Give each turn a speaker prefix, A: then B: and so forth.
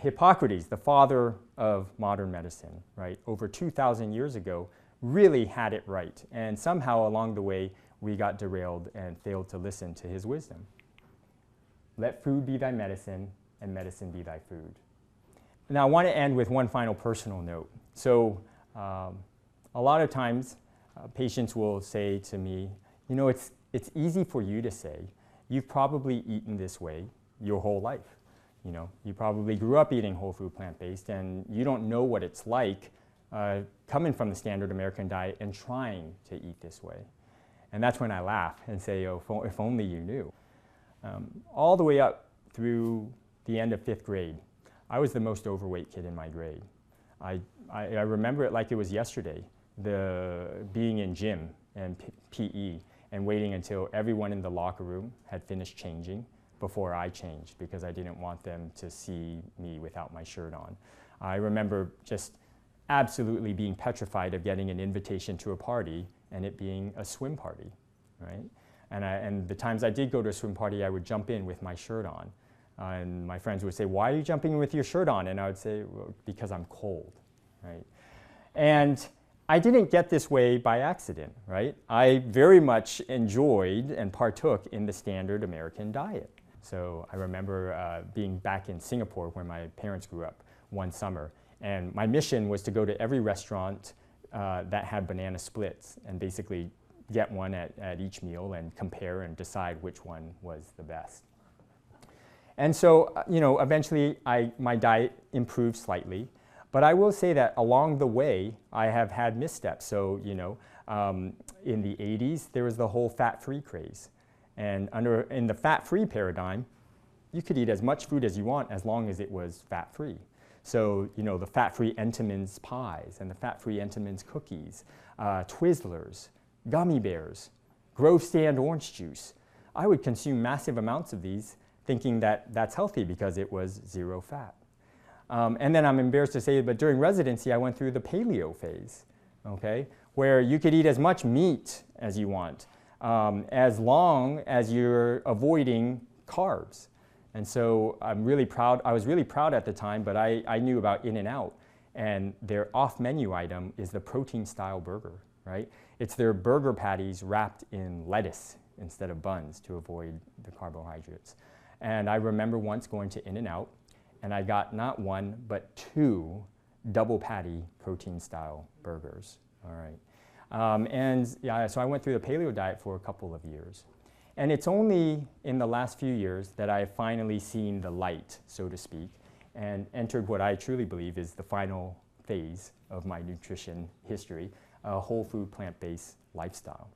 A: Hippocrates, the father of modern medicine, right, over 2,000 years ago, really had it right. And somehow along the way, we got derailed and failed to listen to his wisdom. Let food be thy medicine, and medicine be thy food. Now, I want to end with one final personal note. So, a lot of times, patients will say to me, you know, it's easy for you to say. You've probably eaten this way your whole life. You know, you probably grew up eating whole food plant-based, and you don't know what it's like coming from the standard American diet and trying to eat this way. And that's when I laugh and say, oh, if only you knew. All the way up through the end of 5th grade, I was the most overweight kid in my grade. I remember it like it was yesterday, being in gym and PE and waiting until everyone in the locker room had finished changing before I changed, because I didn't want them to see me without my shirt on. I remember just absolutely being petrified of getting an invitation to a party and it being a swim party, right? And the times I did go to a swim party, I would jump in with my shirt on. And my friends would say, why are you jumping in with your shirt on? And I would say, well, because I'm cold, right? And I didn't get this way by accident, right? I very much enjoyed and partook in the standard American diet. So I remember being back in Singapore where my parents grew up one summer, and my mission was to go to every restaurant that had banana splits and basically get one at each meal and compare and decide which one was the best. And so, you know, eventually my diet improved slightly, but I will say that along the way I have had missteps. So, you know, in the 80s there was the whole fat-free craze. And in the fat-free paradigm, you could eat as much food as you want as long as it was fat-free. So, you know, the fat-free Entenmann's pies and the fat-free Entenmann's cookies, Twizzlers, gummy bears, Grove Stand orange juice. I would consume massive amounts of these thinking that that's healthy because it was zero fat. And then I'm embarrassed to say, but during residency, I went through the paleo phase, okay, where you could eat as much meat as you want, as long as you're avoiding carbs. And so I'm really proud. I was really proud at the time, but I knew about In-N-Out, and their off-menu item is the protein-style burger, right? It's their burger patties wrapped in lettuce instead of buns to avoid the carbohydrates. And I remember once going to In-N-Out, and I got not one, but 2 double patty protein-style burgers, all right? And yeah, so I went through the paleo diet for a couple of years. And it's only in the last few years that I've finally seen the light, so to speak, and entered what I truly believe is the final phase of my nutrition history, a whole food plant-based lifestyle.